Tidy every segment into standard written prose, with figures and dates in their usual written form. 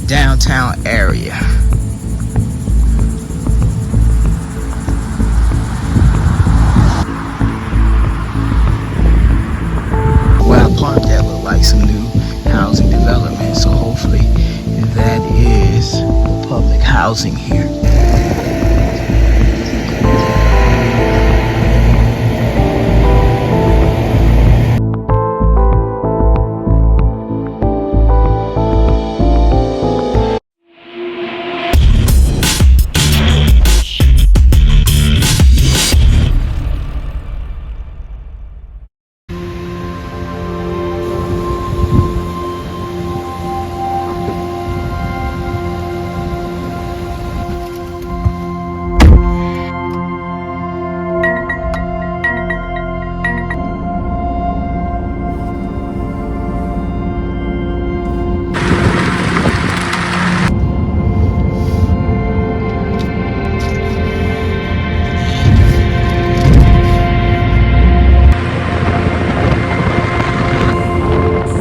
downtown area. Where I parked at looked like some new housing development, so hopefully that is public housing here.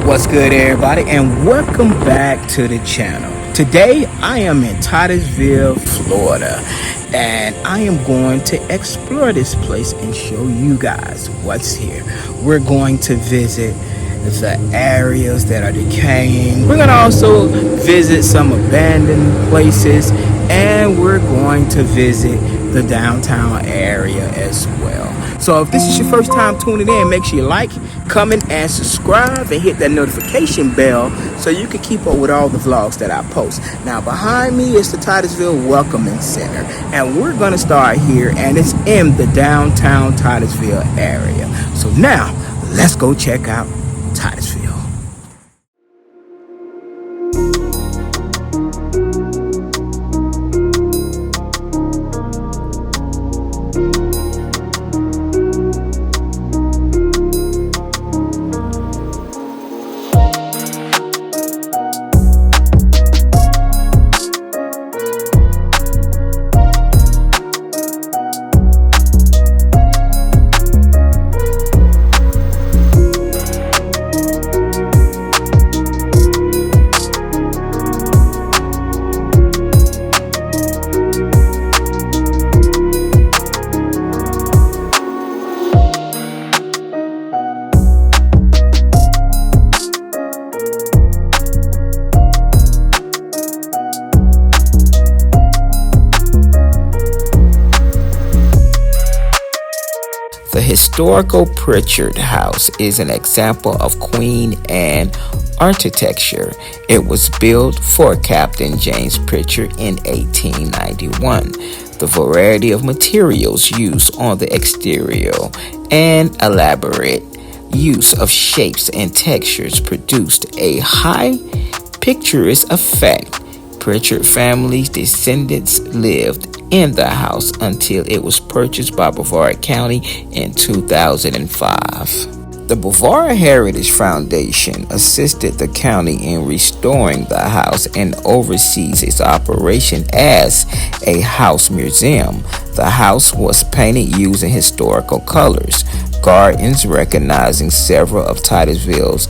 What's good, everybody, and welcome back to the channel. Today I am in Titusville, Florida, and I am going to explore this place and show you guys what's here. We're going to visit the areas that are decaying. We're going to also visit some abandoned places, and we're going to visit the downtown area as well. So if this is your first time tuning in, make sure you like, comment, and subscribe, and hit that notification bell so you can keep up with all the vlogs that I post. Now behind me is the Titusville Welcoming Center, and we're going to start here, and it's in the downtown Titusville area. So now let's go check out Titusville. The historical Pritchard house is an example of Queen Anne architecture. It was built for Captain James Pritchard in 1891. The variety of materials used on the exterior and elaborate use of shapes and textures produced a high picturesque effect. Pritchard family's descendants lived in the house until it was purchased by Brevard County in 2005. The Brevard Heritage Foundation assisted the county in restoring the house and oversees its operation as a house museum. The house was painted using historical colors. Gardens recognizing several of Titusville's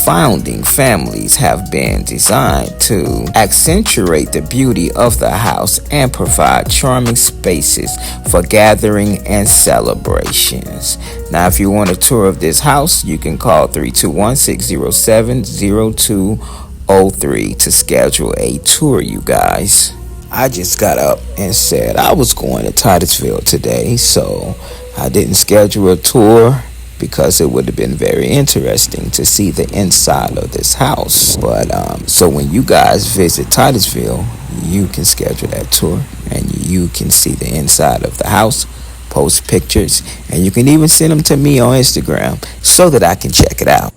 founding families have been designed to accentuate the beauty of the house and provide charming spaces for gathering and celebrations. Now, if you want a tour of this house, you can call 321-607-0203 to schedule a tour, you guys. I just got up and said I was going to Titusville today, so I didn't schedule a tour because it would have been very interesting to see the inside of this house. But so when you guys visit Titusville, you can schedule that tour and you can see the inside of the house, post pictures, and you can even send them to me on Instagram so that I can check it out.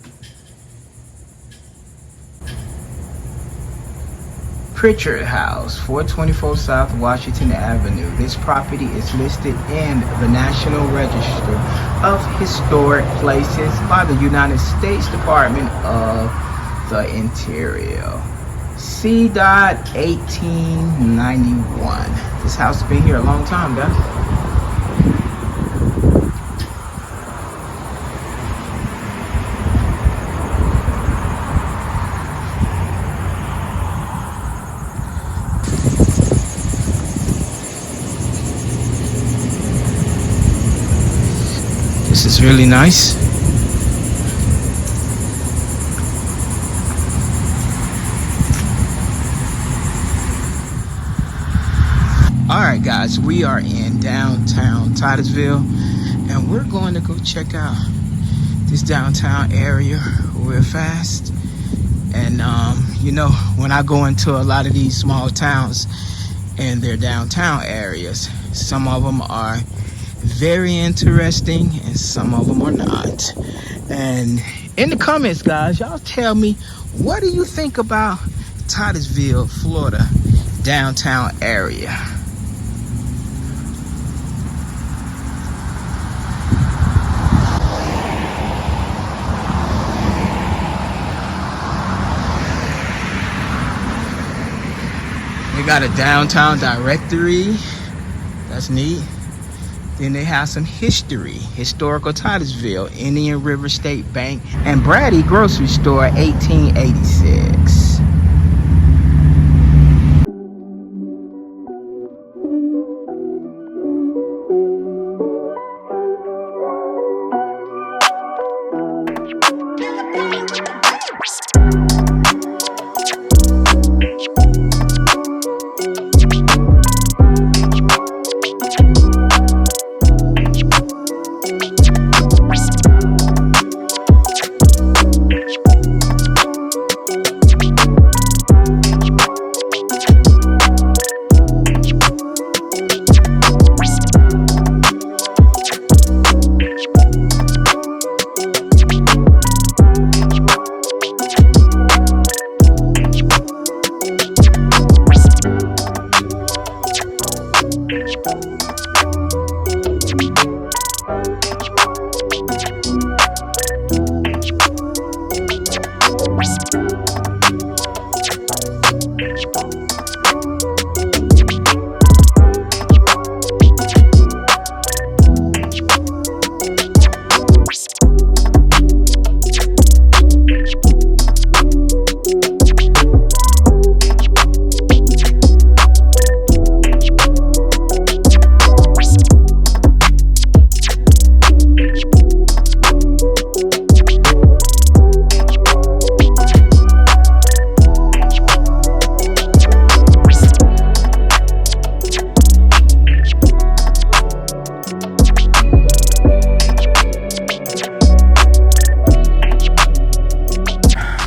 Pritchard House, 424 South Washington Avenue. This property is listed in the National Register of Historic Places by the United States Department of the Interior. C.1891. This house has been here a long time, guys. is really nice. Alright guys, we are in downtown Titusville, and we're going to go check out this downtown area real fast. And you know, when I go into a lot of these small towns and their downtown areas, some of them are very interesting and some of them are not. And in the comments, guys, y'all tell me, what do you think about Titusville, Florida downtown area? They got a downtown directory. That's neat. Then they have some history. Historical Titusville, Indian River State Bank, and Brady Grocery Store, 1886.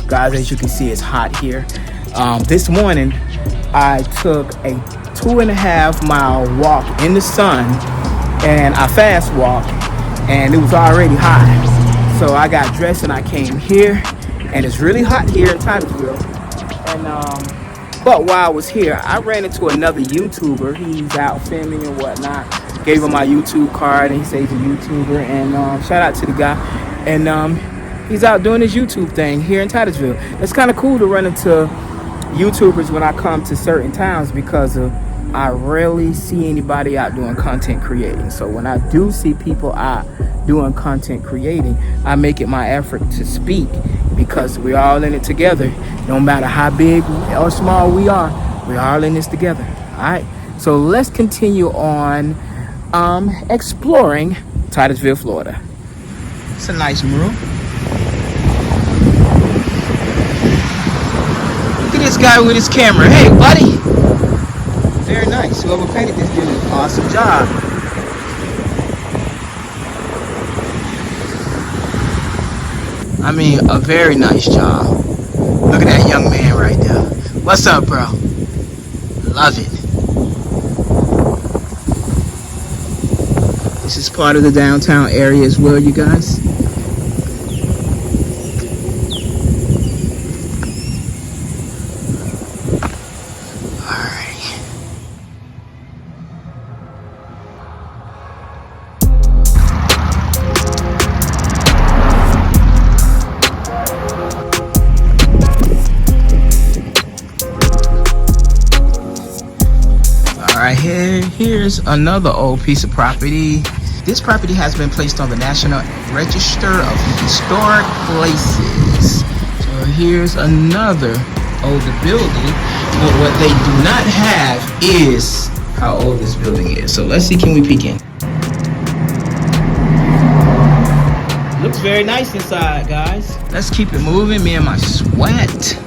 Guys, as you can see, it's hot here. This morning I took a 2.5 mile walk in the sun, and I fast walked, and it was already hot. So I got dressed and I came here, and it's really hot here in Titusville. And but while I was here, I ran into another YouTuber. He's out filming and whatnot. Gave him my YouTube card, and he says he's a YouTuber. And shout out to the guy. And he's out doing his YouTube thing here in Titusville. It's kind of cool to run into YouTubers when I come to certain towns, because I rarely see anybody out doing content creating. So when I do see people out doing content creating, I make it my effort to speak, because we're all in it together. No matter how big or small we are, we're all in this together. All right, so let's continue on exploring Titusville, Florida. It's a nice room. Look at this guy with his camera. Hey, buddy. Very nice. Whoever painted this did an awesome job. I mean, a very nice job. Look at that young man right there. What's up, bro? Love it. This is part of the downtown area as well, you guys. Alright, here's another old piece of property. This property has been placed on the National Register of Historic Places. So here's another older building, but what they do not have is how old this building is. So let's see, can we peek in? looks very nice inside, guys. Let's keep it moving. Me and my sweat.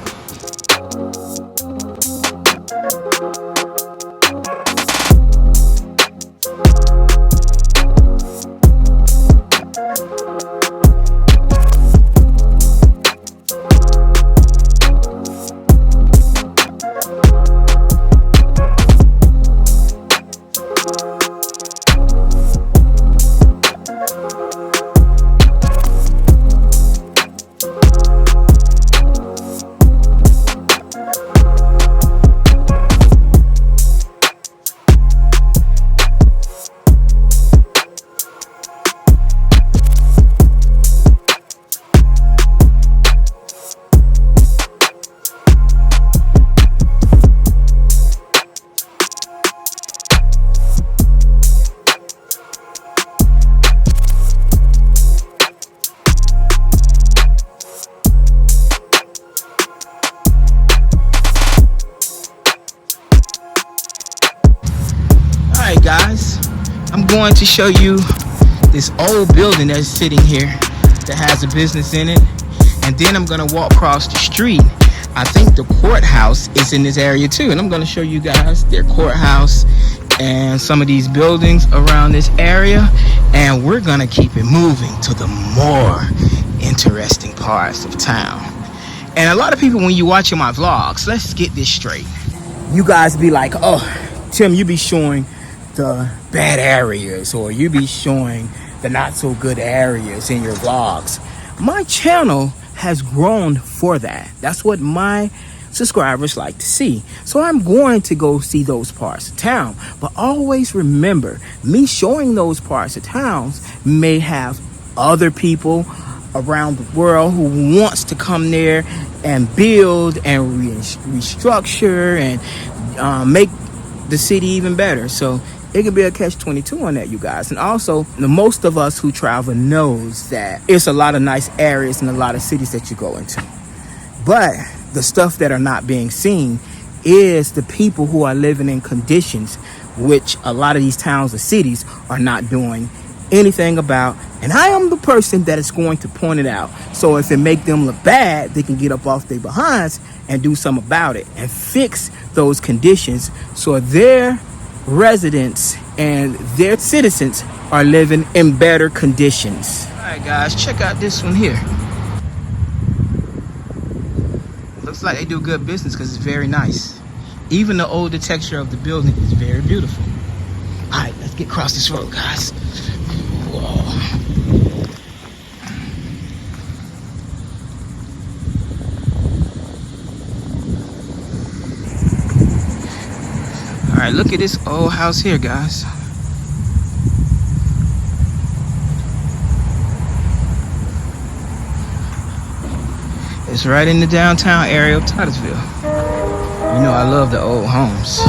Alright guys, I'm going to show you this old building that's sitting here that has a business in it, and then I'm going to walk across the street. I think the courthouse is in this area too, and I'm going to show you guys their courthouse and some of these buildings around this area, and we're going to keep it moving to the more interesting parts of town. And a lot of people, when you're watching my vlogs, let's get this straight, you guys be like, oh Tim, you be showing the bad areas, or you be showing the not so good areas in your vlogs. My channel has grown for that. That's what my subscribers like to see. So I'm going to go see those parts of town. But always remember, me showing those parts of towns may have other people around the world who wants to come there and build and restructure and make the city even better. So it could be a catch-22 on that, you guys. And also, most of us who travel knows that it's a lot of nice areas and a lot of cities that you go into. But the stuff that are not being seen is the people who are living in conditions which a lot of these towns or cities are not doing anything about. And I am the person that is going to point it out. So if it make them look bad, they can get up off their behinds and do something about it and fix those conditions so their residents and their citizens are living in better conditions. All right guys, check out this one here. Looks like they do good business because it's very nice. Even the older texture of the building is very beautiful. All right, let's get across this road, guys. Whoa. All right, look at this old house here, guys. It's right in the downtown area of Titusville. You know I love the old homes.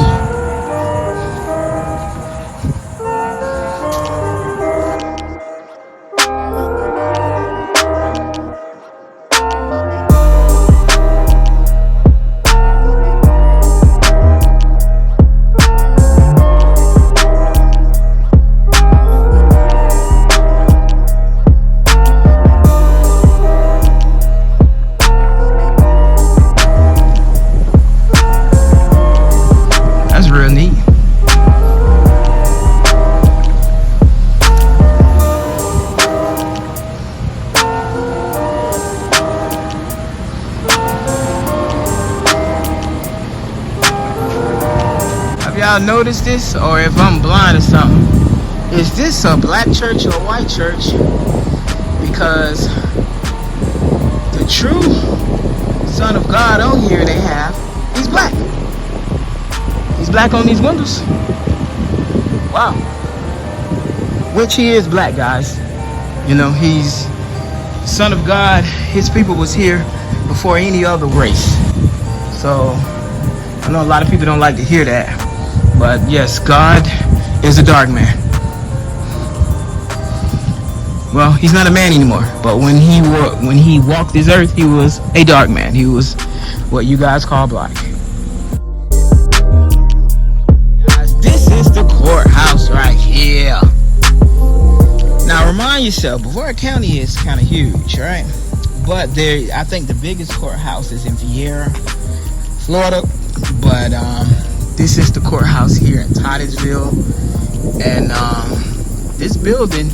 Y'all notice this, or if I'm blind or something, is this a black church or a white church? Because the true Son of God on here they have, he's black. He's black on these windows. Wow. Which he is black, guys. You know, he's Son of God. His people was here before any other race. So I know a lot of people don't like to hear that. But yes, God is a dark man. Well, he's not a man anymore. But when he walked this earth, he was a dark man. He was what you guys call black. Guys, this is the courthouse right here. Now remind remind yourself, Brevard County is kind of huge, right? But I think the biggest courthouse is in Vieira, Florida. But this is the courthouse here in Titusville, and this building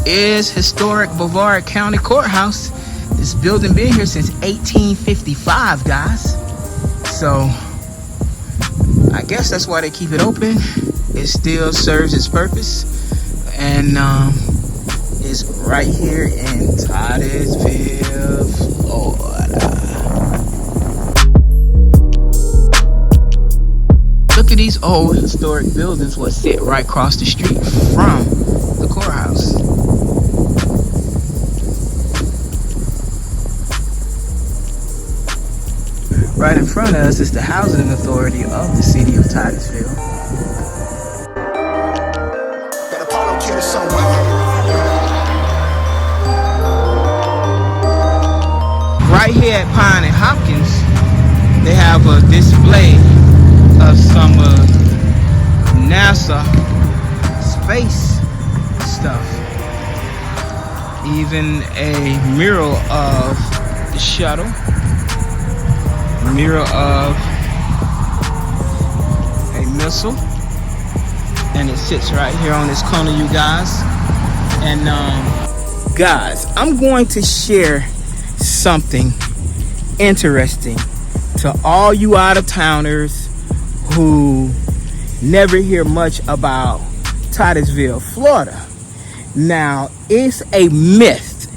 is historic Brevard County Courthouse. This building been here since 1855, guys. So I guess that's why they keep it open. It still serves its purpose, and it's right here in Titusville, Florida. Look at these old historic buildings what sit right across the street from the courthouse. Right in front of us is the housing authority of the city of Titusville. Right here at Pine and Hopkins, they have a display of some NASA space stuff. Even a mural of the shuttle, mural of a missile, and it sits right here on this corner, you guys. And guys, I'm going to share something interesting to all you out-of-towners who never hear much about Titusville, Florida. Now, it's a myth.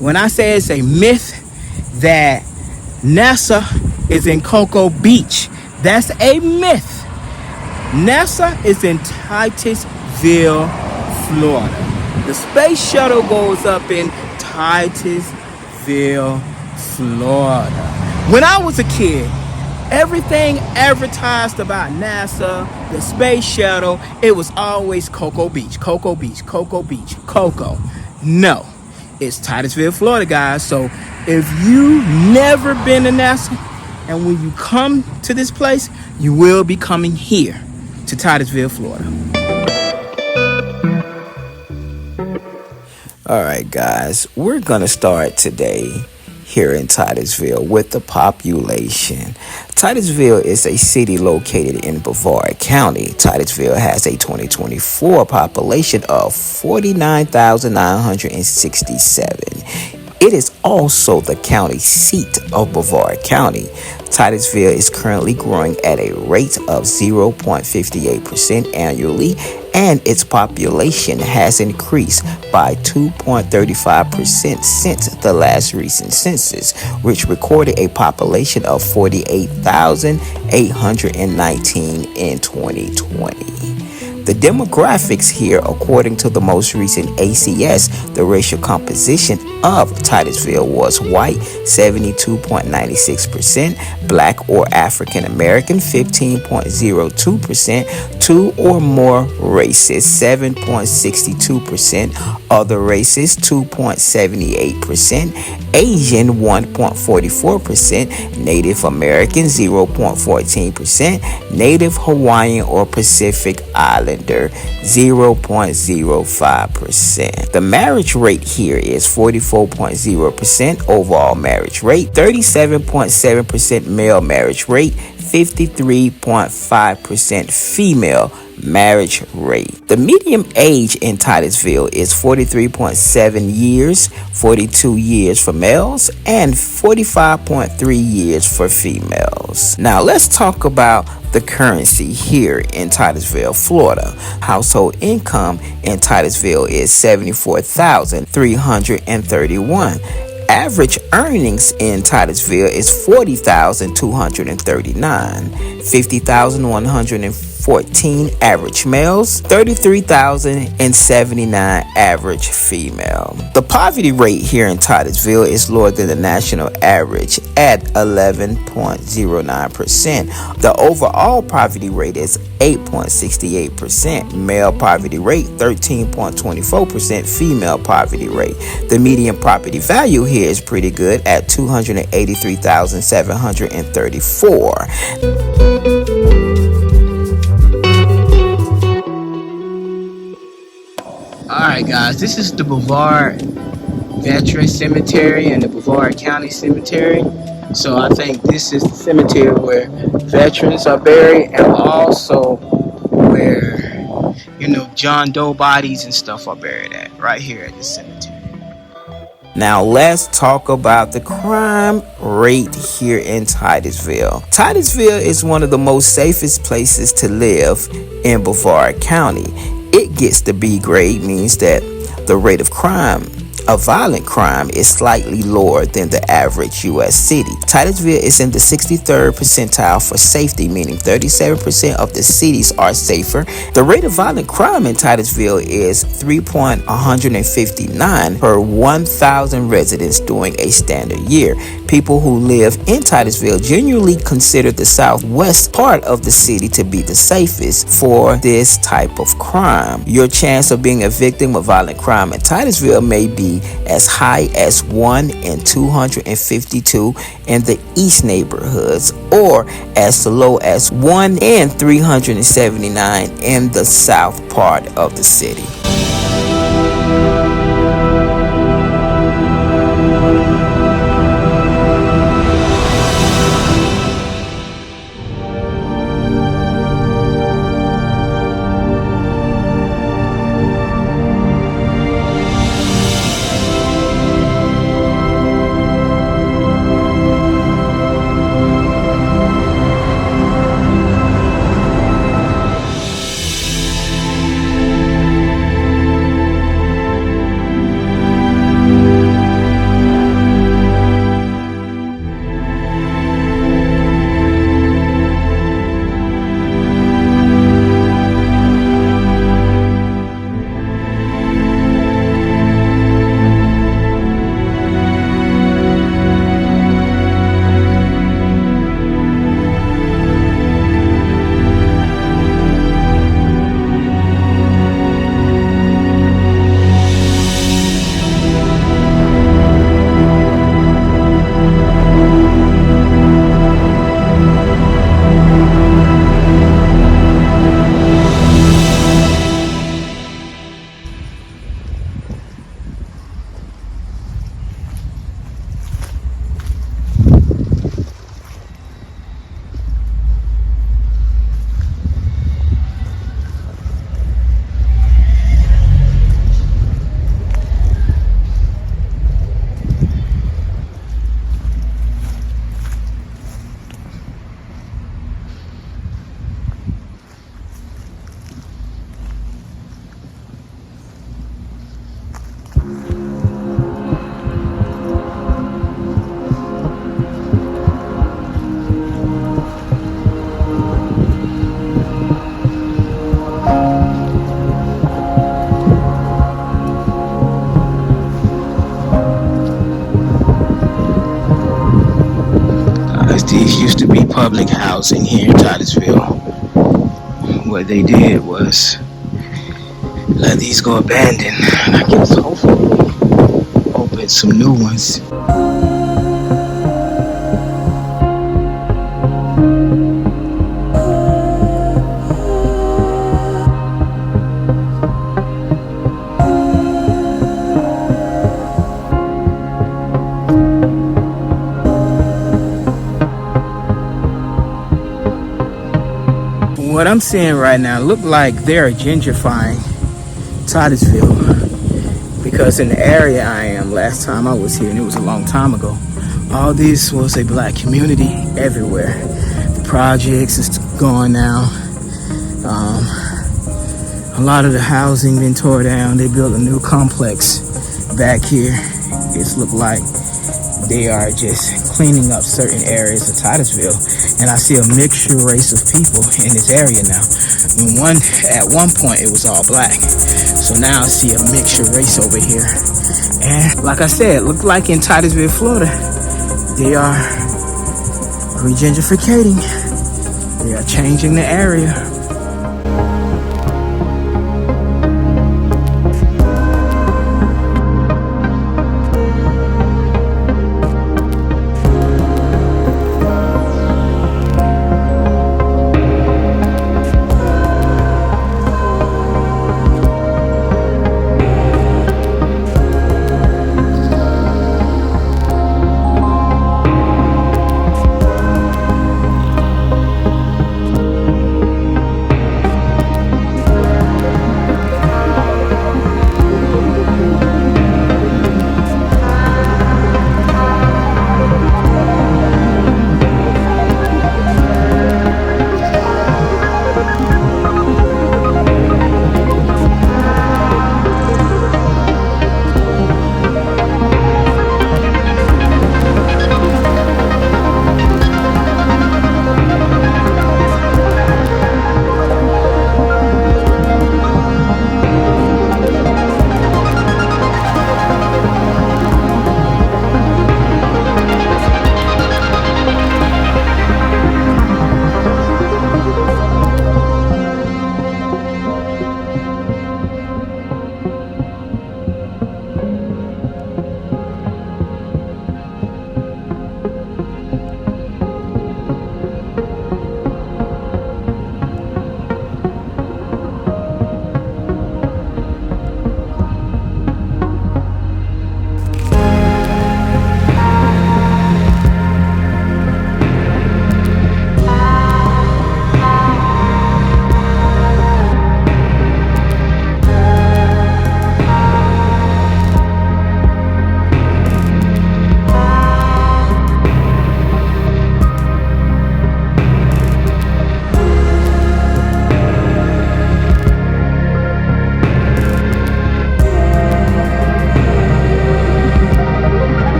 When I say it's a myth that NASA is in Cocoa Beach, that's a myth. NASA is in Titusville, Florida. The space shuttle goes up in Titusville, Florida. When I was a kid, everything advertised about NASA, the space shuttle, it was always Cocoa Beach, Cocoa Beach, Cocoa Beach, Cocoa. No, it's Titusville, Florida, guys. So if you never been to NASA, and when you come to this place, you will be coming here to Titusville, Florida. All right, guys, we're going to start today here in Titusville with the population. Titusville is a city located in Brevard County. Titusville has a 2024 population of 49,967. It is also the county seat of Brevard County. Titusville is currently growing at a rate of 0.58% annually, and its population has increased by 2.35% since the last recent census, which recorded a population of 48,819 in 2020. The demographics here, according to the most recent ACS, the racial composition of Titusville was white, 72.96%, black or African American, 15.02%, two or more races, 7.62%, other races, 2.78%, Asian, 1.44%, Native American, 0.14%, Native Hawaiian or Pacific Islander, 0.05%. The marriage rate here is 44.0% overall marriage rate, 37.7% male marriage rate, 53.5% female marriage rate. The median age in Titusville is 43.7 years, 42 years for males, and 45.3 years for females. Now let's talk about the currency here in Titusville, Florida. Household income in Titusville is $74,331. Average earnings in Titusville is $40,239, $50,114 average males, $33,079 average female. The poverty rate here in Titusville is lower than the national average at 11.09%. The overall poverty rate is 8.68%. Male poverty rate 13.24%. Female poverty rate. The median property value here is pretty good at $283,734. Alright guys, guys, this is the Brevard Veteran Cemetery and the Brevard County Cemetery. So I think this is the cemetery where veterans are buried, and also where, John Doe bodies and stuff are buried at, right here at this cemetery. Now let's talk about the crime rate here in Titusville. Titusville is one of the most safest places to live in Brevard County. It gets the B grade, means that the rate of crime, of violent crime, is slightly lower than the average U.S. city. Titusville is in the 63rd percentile for safety, meaning 37% of the cities are safer. The rate of violent crime in Titusville is 3.159 per 1,000 residents during a standard year. People who live in Titusville genuinely consider the southwest part of the city to be the safest for this type of crime. Your chance of being a victim of violent crime in Titusville may be as high as 1 in 252 in the east neighborhoods, or as low as 1 in 379 in the south part of the city. These used to be public housing here in Titusville. What they did was let these go abandoned, and I guess hopefully open some new ones. What I'm seeing right now look like they're gentrifying Titusville, because in the area I am, last time I was here, and it was a long time ago, all this was a black community everywhere. The projects is gone now. A lot of the housing been tore down. They built a new complex back here. It's looked like they are just cleaning up certain areas of Titusville, and I see a mixture race of people in this area now. At one point it was all black, so now I see a mixture race over here. And like I said, look like in Titusville, Florida, they are regentrificating. They are changing the area.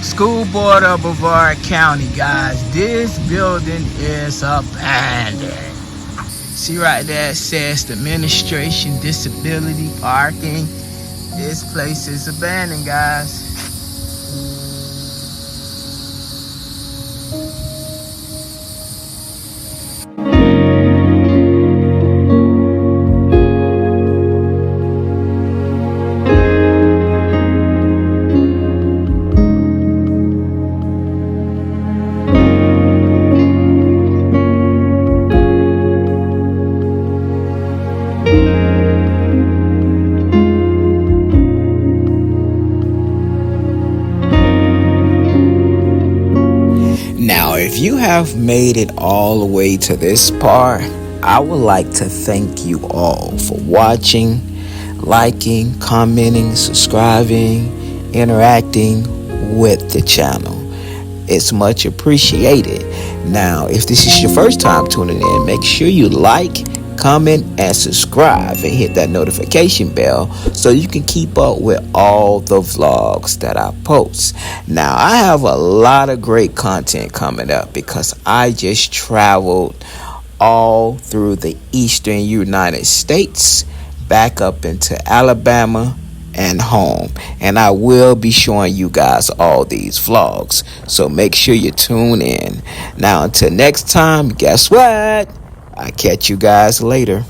School board of Brevard County, guys. This building is abandoned. See right there, it says the administration disability parking. This place is abandoned, guys. Now, if you have made it all the way to this part, I would like to thank you all for watching, liking, commenting, subscribing, interacting with the channel. It's much appreciated. Now, if this is your first time tuning in, make sure you like, comment, and subscribe, and hit that notification bell so you can keep up with all the vlogs that I post. Now, I have a lot of great content coming up because I just traveled all through the eastern United States, back up into Alabama and home, and I will be showing you guys all these vlogs, so make sure you tune in. Now, until next time, guess what? I'll catch you guys later.